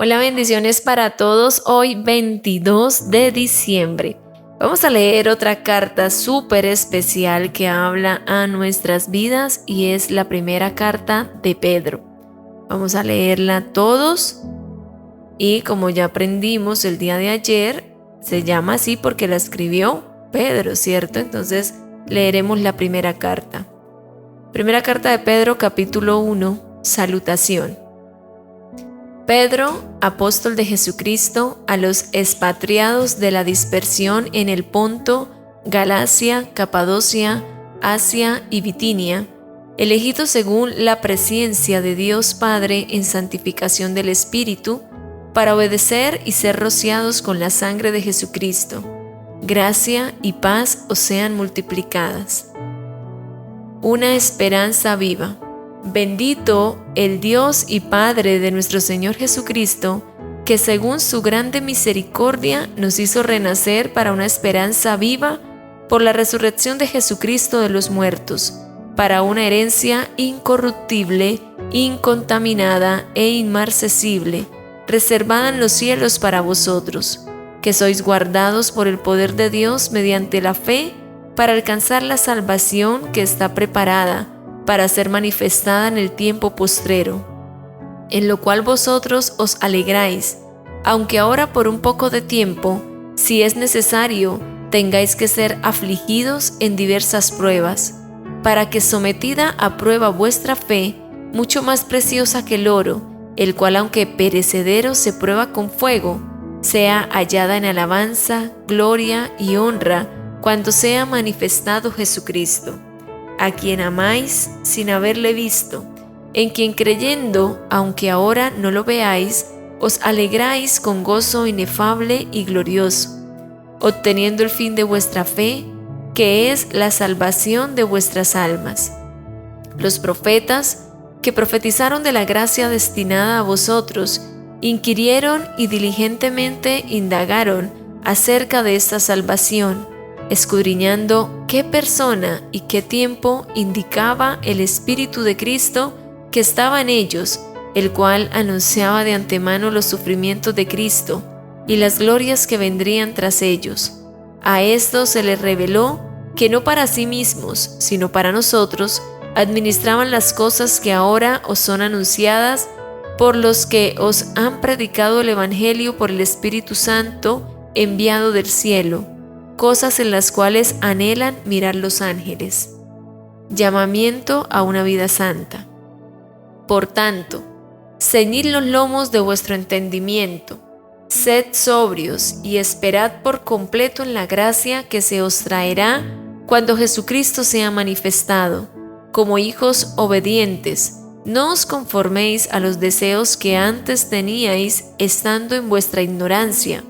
Hola, bendiciones para todos. Hoy 22 de diciembre. Vamos a leer otra carta súper especial que habla a nuestras vidas y es la primera carta de Pedro. Vamos a leerla todos y como ya aprendimos el día de ayer, se llama así porque la escribió Pedro, ¿cierto? Entonces leeremos la primera carta. Primera carta de Pedro, capítulo 1, salutación. Pedro, apóstol de Jesucristo, a los expatriados de la dispersión en el Ponto, Galacia, Capadocia, Asia y Bitinia, elegidos según la presciencia de Dios Padre en santificación del Espíritu, para obedecer y ser rociados con la sangre de Jesucristo. Gracia y paz os sean multiplicadas. Una esperanza viva. Bendito el Dios y Padre de nuestro Señor Jesucristo, que según su grande misericordia nos hizo renacer para una esperanza viva por la resurrección de Jesucristo de los muertos, para una herencia incorruptible, incontaminada e inmarcesible, reservada en los cielos para vosotros, que sois guardados por el poder de Dios mediante la fe para alcanzar la salvación que está preparada para ser manifestada en el tiempo postrero, en lo cual vosotros os alegráis, aunque ahora por un poco de tiempo, si es necesario, tengáis que ser afligidos en diversas pruebas, para que sometida a prueba vuestra fe, mucho más preciosa que el oro, el cual aunque perecedero se prueba con fuego, sea hallada en alabanza, gloria y honra, cuando sea manifestado Jesucristo, a quien amáis sin haberle visto, en quien creyendo, aunque ahora no lo veáis, os alegráis con gozo inefable y glorioso, obteniendo el fin de vuestra fe, que es la salvación de vuestras almas. Los profetas, que profetizaron de la gracia destinada a vosotros, inquirieron y diligentemente indagaron acerca de esta salvación, escudriñando qué persona y qué tiempo indicaba el Espíritu de Cristo que estaba en ellos, el cual anunciaba de antemano los sufrimientos de Cristo y las glorias que vendrían tras ellos. A esto se les reveló que no para sí mismos, sino para nosotros, administraban las cosas que ahora os son anunciadas por los que os han predicado el Evangelio por el Espíritu Santo enviado del cielo, cosas en las cuales anhelan mirar los ángeles. Llamamiento a una vida santa. Por tanto, ceñid los lomos de vuestro entendimiento, sed sobrios y esperad por completo en la gracia que se os traerá cuando Jesucristo sea manifestado. Como hijos obedientes, no os conforméis a los deseos que antes teníais estando en vuestra ignorancia,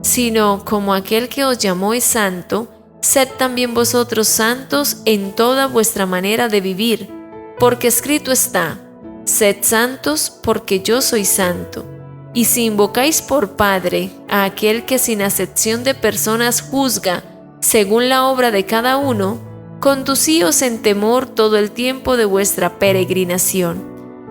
sino como aquel que os llamó es santo, sed también vosotros santos en toda vuestra manera de vivir, porque escrito está, sed santos porque yo soy santo. Y si invocáis por Padre a aquel que sin acepción de personas juzga según la obra de cada uno, conducíos en temor todo el tiempo de vuestra peregrinación,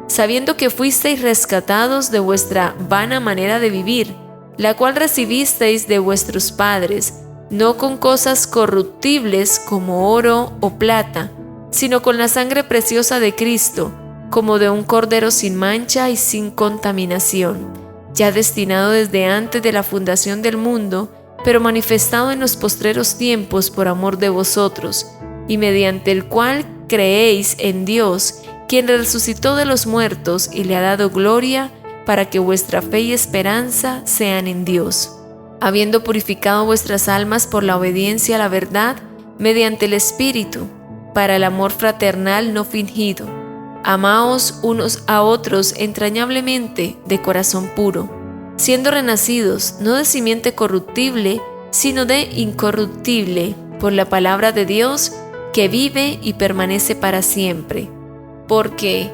sabiendo que fuisteis rescatados de vuestra vana manera de vivir, la cual recibisteis de vuestros padres, no con cosas corruptibles como oro o plata, sino con la sangre preciosa de Cristo, como de un cordero sin mancha y sin contaminación, ya destinado desde antes de la fundación del mundo, pero manifestado en los postreros tiempos por amor de vosotros, y mediante el cual creéis en Dios, quien resucitó de los muertos y le ha dado gloria, para que vuestra fe y esperanza sean en Dios, habiendo purificado vuestras almas por la obediencia a la verdad, mediante el Espíritu, para el amor fraternal no fingido. Amaos unos a otros entrañablemente de corazón puro, siendo renacidos no de simiente corruptible, sino de incorruptible, por la palabra de Dios, que vive y permanece para siempre. Porque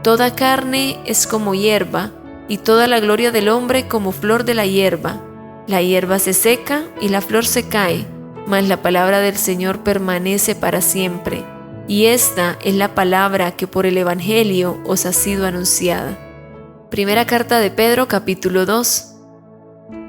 toda carne es como hierba, y toda la gloria del hombre como flor de la hierba. La hierba se seca y la flor se cae, mas la palabra del Señor permanece para siempre. Y esta es la palabra que por el Evangelio os ha sido anunciada. Primera carta de Pedro, capítulo 2.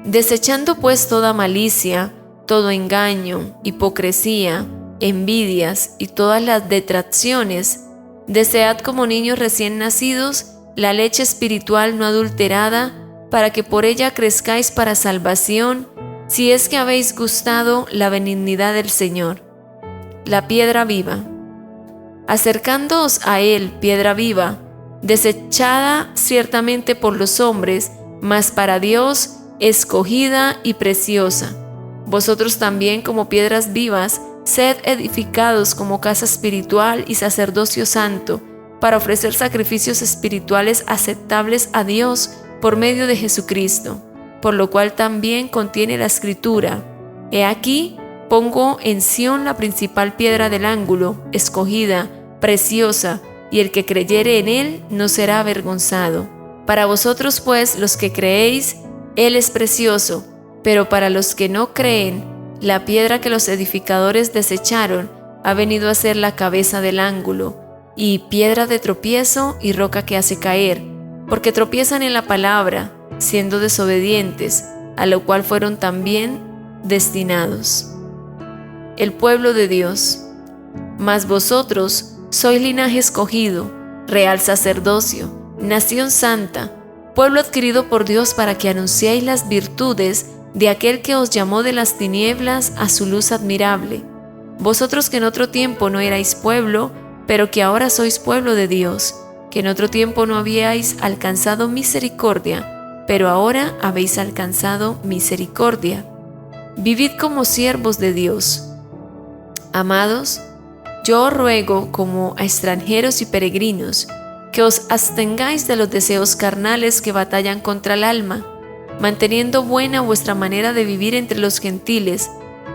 Desechando pues toda malicia, todo engaño, hipocresía, envidias y todas las detracciones, desead como niños recién nacidos la leche espiritual no adulterada, para que por ella crezcáis para salvación, si es que habéis gustado la benignidad del Señor. La piedra viva. Acercándoos a él, piedra viva, desechada ciertamente por los hombres, mas para Dios escogida y preciosa. Vosotros también, como piedras vivas, sed edificados como casa espiritual y sacerdocio santo, para ofrecer sacrificios espirituales aceptables a Dios por medio de Jesucristo, por lo cual también contiene la Escritura: He aquí, pongo en Sión la principal piedra del ángulo, escogida, preciosa, y el que creyere en él no será avergonzado. Para vosotros pues, los que creéis, él es precioso, pero para los que no creen, la piedra que los edificadores desecharon ha venido a ser la cabeza del ángulo, y piedra de tropiezo y roca que hace caer, porque tropiezan en la palabra, siendo desobedientes, a lo cual fueron también destinados. El pueblo de Dios. Mas vosotros sois linaje escogido, real sacerdocio, nación santa, pueblo adquirido por Dios, para que anunciéis las virtudes de aquel que os llamó de las tinieblas a su luz admirable. Vosotros que en otro tiempo no erais pueblo, pero que ahora sois pueblo de Dios, que en otro tiempo no habíais alcanzado misericordia, pero ahora habéis alcanzado misericordia. Vivid como siervos de Dios. Amados, yo os ruego, como a extranjeros y peregrinos, que os abstengáis de los deseos carnales que batallan contra el alma, manteniendo buena vuestra manera de vivir entre los gentiles,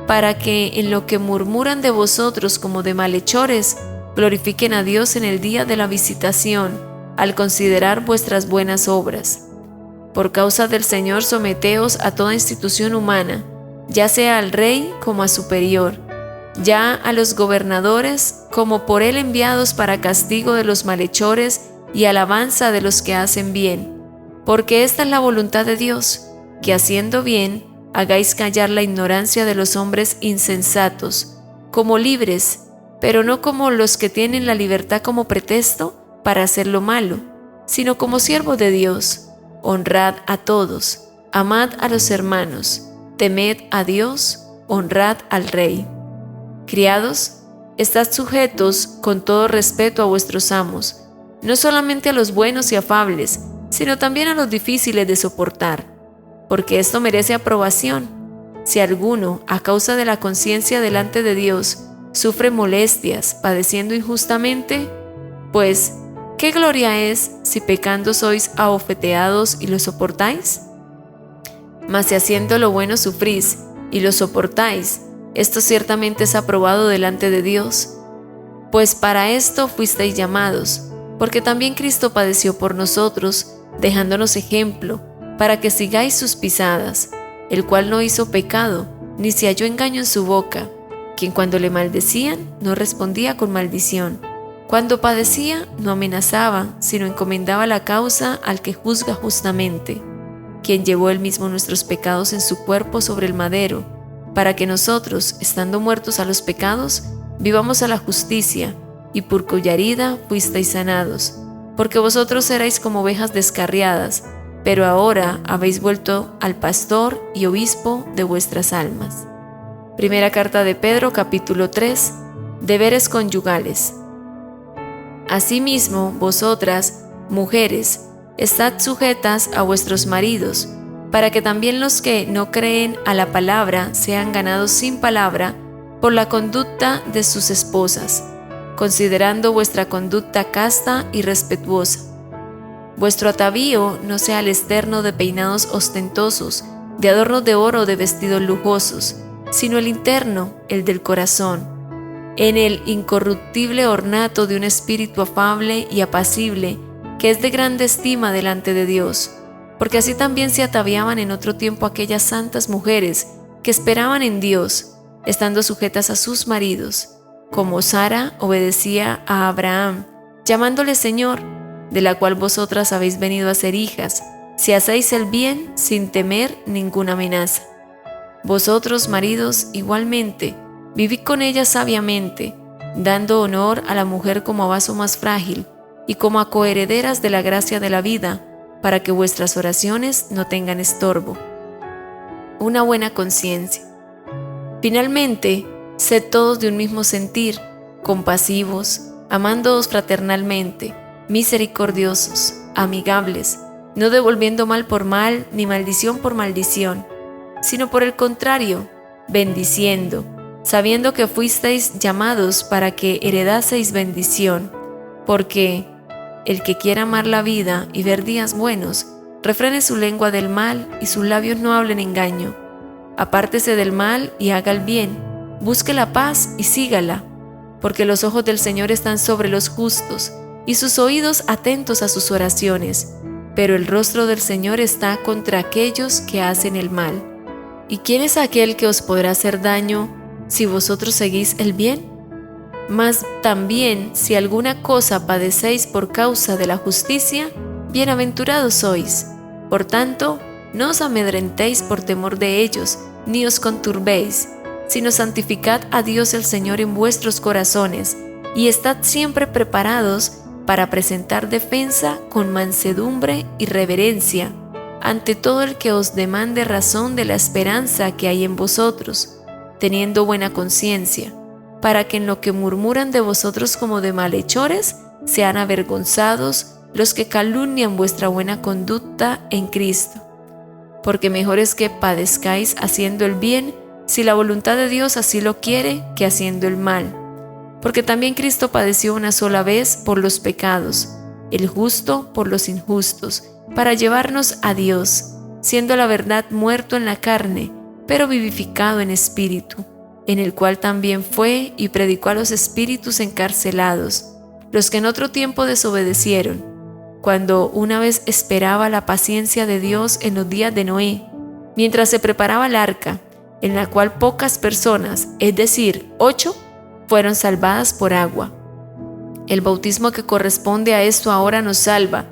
para que en lo que murmuran de vosotros como de malhechores, glorifiquen a Dios en el día de la visitación, al considerar vuestras buenas obras. Por causa del Señor, someteos a toda institución humana, ya sea al rey como a superior, ya a los gobernadores como por él enviados para castigo de los malhechores y alabanza de los que hacen bien, porque esta es la voluntad de Dios, que haciendo bien hagáis callar la ignorancia de los hombres insensatos, como libres, pero no como los que tienen la libertad como pretexto para hacer lo malo, sino como siervos de Dios. Honrad a todos, amad a los hermanos, temed a Dios, honrad al Rey. Criados, estad sujetos con todo respeto a vuestros amos, no solamente a los buenos y afables, sino también a los difíciles de soportar, porque esto merece aprobación. Si alguno, a causa de la conciencia delante de Dios, sufre molestias, padeciendo injustamente, pues, ¿qué gloria es si pecando sois abofeteados y lo soportáis? Mas si haciendo lo bueno sufrís y lo soportáis, esto ciertamente es aprobado delante de Dios. Pues para esto fuisteis llamados, porque también Cristo padeció por nosotros, dejándonos ejemplo, para que sigáis sus pisadas, el cual no hizo pecado, ni se halló engaño en su boca, quien cuando le maldecían no respondía con maldición, cuando padecía no amenazaba, sino encomendaba la causa al que juzga justamente, quien llevó él mismo nuestros pecados en su cuerpo sobre el madero, para que nosotros, estando muertos a los pecados, vivamos a la justicia, y por cuya herida fuisteis sanados, porque vosotros erais como ovejas descarriadas, pero ahora habéis vuelto al pastor y obispo de vuestras almas. Primera carta de Pedro, capítulo 3, deberes conyugales. Asimismo, vosotras, mujeres, estad sujetas a vuestros maridos, para que también los que no creen a la palabra sean ganados sin palabra por la conducta de sus esposas, considerando vuestra conducta casta y respetuosa. Vuestro atavío no sea el externo de peinados ostentosos, de adornos de oro o de vestidos lujosos, sino el interno, el del corazón, en el incorruptible ornato de un espíritu afable y apacible, que es de grande estima delante de Dios. Porque así también se ataviaban en otro tiempo aquellas santas mujeres que esperaban en Dios, estando sujetas a sus maridos, como Sara obedecía a Abraham, llamándole Señor, de la cual vosotras habéis venido a ser hijas, si hacéis el bien sin temer ninguna amenaza. Vosotros, maridos, igualmente, vivid con ella sabiamente, dando honor a la mujer como a vaso más frágil y como a coherederas de la gracia de la vida, para que vuestras oraciones no tengan estorbo. Una buena conciencia. Finalmente, sed todos de un mismo sentir, compasivos, amándoos fraternalmente, misericordiosos, amigables, no devolviendo mal por mal ni maldición por maldición, sino por el contrario, bendiciendo, sabiendo que fuisteis llamados para que heredaseis bendición, porque el que quiera amar la vida y ver días buenos, refrene su lengua del mal y sus labios no hablen engaño. Apártese del mal y haga el bien, busque la paz y sígala, porque los ojos del Señor están sobre los justos y sus oídos atentos a sus oraciones, pero el rostro del Señor está contra aquellos que hacen el mal. ¿Y quién es aquel que os podrá hacer daño si vosotros seguís el bien? Mas también si alguna cosa padecéis por causa de la justicia, bienaventurados sois. Por tanto, no os amedrentéis por temor de ellos, ni os conturbéis, sino santificad a Dios el Señor en vuestros corazones, y estad siempre preparados para presentar defensa con mansedumbre y reverencia ante todo el que os demande razón de la esperanza que hay en vosotros, teniendo buena conciencia, para que en lo que murmuran de vosotros como de malhechores sean avergonzados los que calumnian vuestra buena conducta en Cristo. Porque mejor es que padezcáis haciendo el bien, si la voluntad de Dios así lo quiere, que haciendo el mal. Porque también Cristo padeció una sola vez por los pecados, el justo por los injustos, para llevarnos a Dios, siendo la verdad muerto en la carne, pero vivificado en espíritu, en el cual también fue y predicó a los espíritus encarcelados, los que en otro tiempo desobedecieron, cuando una vez esperaba la paciencia de Dios en los días de Noé, mientras se preparaba el arca, en la cual pocas personas, es decir, 8, fueron salvadas por agua. El bautismo que corresponde a esto ahora nos salva,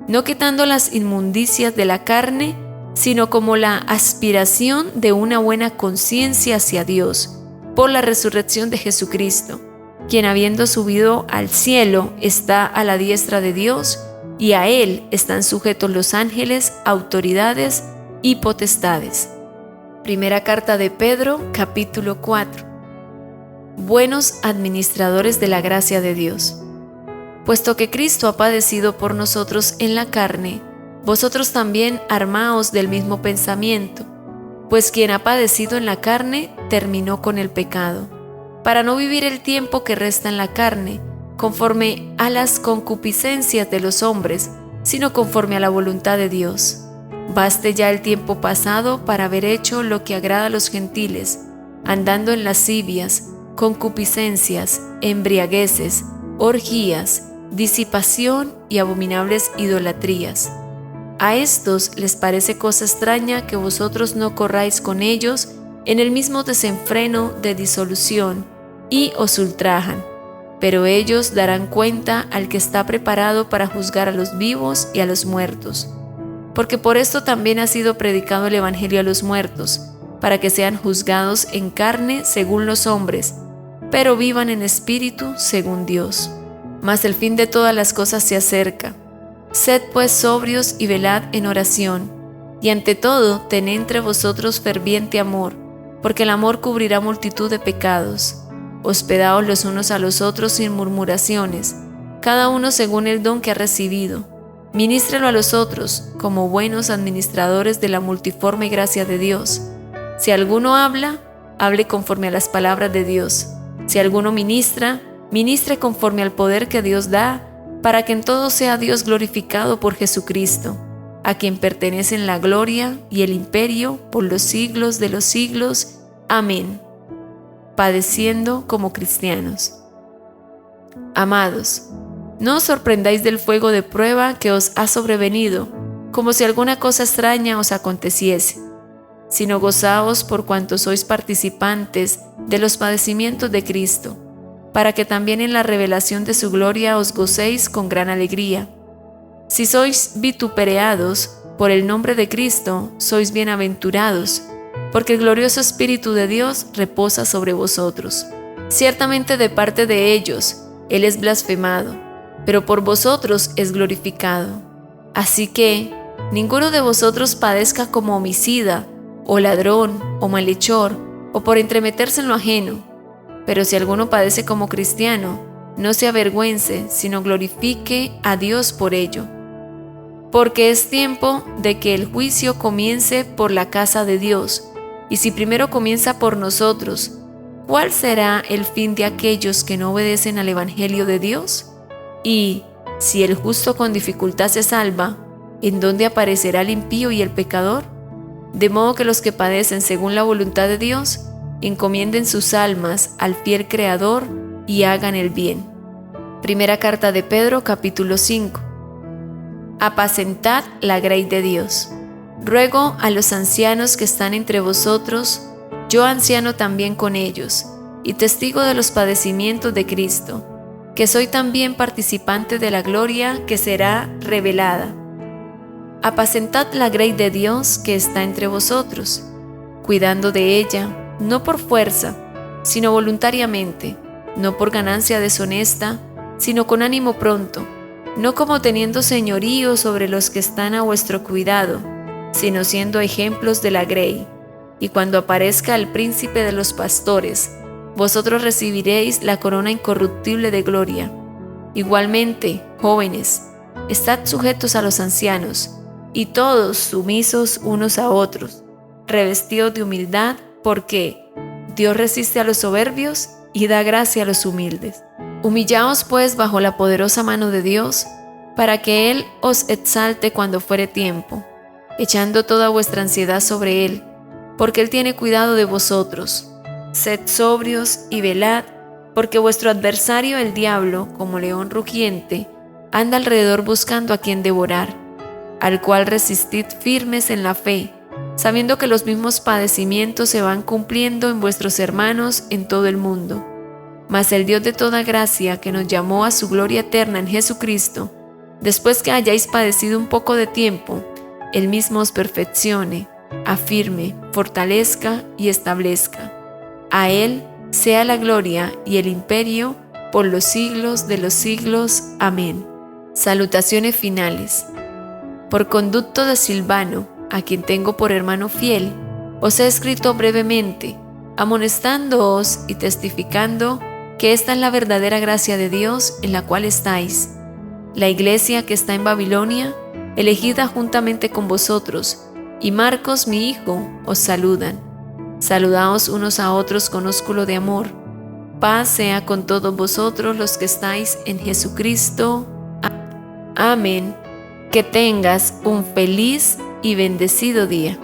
no quitando las inmundicias de la carne, sino como la aspiración de una buena conciencia hacia Dios, por la resurrección de Jesucristo, quien habiendo subido al cielo está a la diestra de Dios, y a Él están sujetos los ángeles, autoridades y potestades. Primera carta de Pedro, capítulo 4. Buenos administradores de la gracia de Dios. Puesto que Cristo ha padecido por nosotros en la carne, vosotros también armaos del mismo pensamiento, pues quien ha padecido en la carne terminó con el pecado, para no vivir el tiempo que resta en la carne, conforme a las concupiscencias de los hombres, sino conforme a la voluntad de Dios. Baste ya el tiempo pasado para haber hecho lo que agrada a los gentiles, andando en lascivias, concupiscencias, embriagueces, orgías, disipación y abominables idolatrías. A estos les parece cosa extraña que vosotros no corráis con ellos en el mismo desenfreno de disolución y os ultrajan, pero ellos darán cuenta al que está preparado para juzgar a los vivos y a los muertos. Porque por esto también ha sido predicado el Evangelio a los muertos, para que sean juzgados en carne según los hombres, pero vivan en espíritu según Dios. Mas el fin de todas las cosas se acerca. Sed pues sobrios y velad en oración, y ante todo tened entre vosotros ferviente amor, porque el amor cubrirá multitud de pecados. Hospedaos los unos a los otros sin murmuraciones, cada uno según el don que ha recibido. Ministrelo a los otros, como buenos administradores de la multiforme gracia de Dios. Si alguno habla, hable conforme a las palabras de Dios. Si alguno ministra, ministre conforme al poder que Dios da, para que en todo sea Dios glorificado por Jesucristo, a quien pertenecen la gloria y el imperio por los siglos de los siglos. Amén. Padeciendo como cristianos. Amados, no os sorprendáis del fuego de prueba que os ha sobrevenido, como si alguna cosa extraña os aconteciese, sino gozaos por cuanto sois participantes de los padecimientos de Cristo, para que también en la revelación de su gloria os gocéis con gran alegría, Si sois vituperados por el nombre de Cristo, sois bienaventurados, porque el glorioso Espíritu de Dios reposa sobre vosotros. Ciertamente de parte de ellos, Él es blasfemado, pero por vosotros es glorificado. Así que, ninguno de vosotros padezca como homicida, o ladrón, o malhechor, o por entremeterse en lo ajeno. Pero si alguno padece como cristiano, no se avergüence, sino glorifique a Dios por ello. Porque es tiempo de que el juicio comience por la casa de Dios, y si primero comienza por nosotros, ¿cuál será el fin de aquellos que no obedecen al Evangelio de Dios? Y, si el justo con dificultad se salva, ¿en dónde aparecerá el impío y el pecador? De modo que los que padecen según la voluntad de Dios, encomienden sus almas al fiel Creador y hagan el bien. Primera carta de Pedro, capítulo 5. Apacentad la grey de Dios. Ruego a los ancianos que están entre vosotros, yo anciano también con ellos, y testigo de los padecimientos de Cristo, que soy también participante de la gloria que será revelada. Apacentad la grey de Dios que está entre vosotros, cuidando de ella, no por fuerza, sino voluntariamente, no por ganancia deshonesta, sino con ánimo pronto, no como teniendo señorío sobre los que están a vuestro cuidado, sino siendo ejemplos de la grey. Y cuando aparezca el príncipe de los pastores, vosotros recibiréis la corona incorruptible de gloria. Igualmente, jóvenes, estad sujetos a los ancianos, y todos sumisos unos a otros, revestidos de humildad, porque Dios resiste a los soberbios y da gracia a los humildes. Humillaos pues bajo la poderosa mano de Dios, para que Él os exalte cuando fuere tiempo, echando toda vuestra ansiedad sobre Él, porque Él tiene cuidado de vosotros. Sed sobrios y velad, porque vuestro adversario el diablo, como león rugiente, anda alrededor buscando a quien devorar, al cual resistid firmes en la fe, sabiendo que los mismos padecimientos se van cumpliendo en vuestros hermanos en todo el mundo. Mas el Dios de toda gracia, que nos llamó a su gloria eterna en Jesucristo, después que hayáis padecido un poco de tiempo, Él mismo os perfeccione, afirme, fortalezca y establezca. A Él sea la gloria y el imperio por los siglos de los siglos. Amén. Salutaciones finales. Por conducto de Silvano, a quien tengo por hermano fiel, os he escrito brevemente, amonestándoos y testificando que esta es la verdadera gracia de Dios en la cual estáis. La iglesia que está en Babilonia, elegida juntamente con vosotros, y Marcos mi hijo, os saludan. Saludaos unos a otros con ósculo de amor. Paz sea con todos vosotros los que estáis en Jesucristo. Amén. Que tengas un feliz y bendecido día.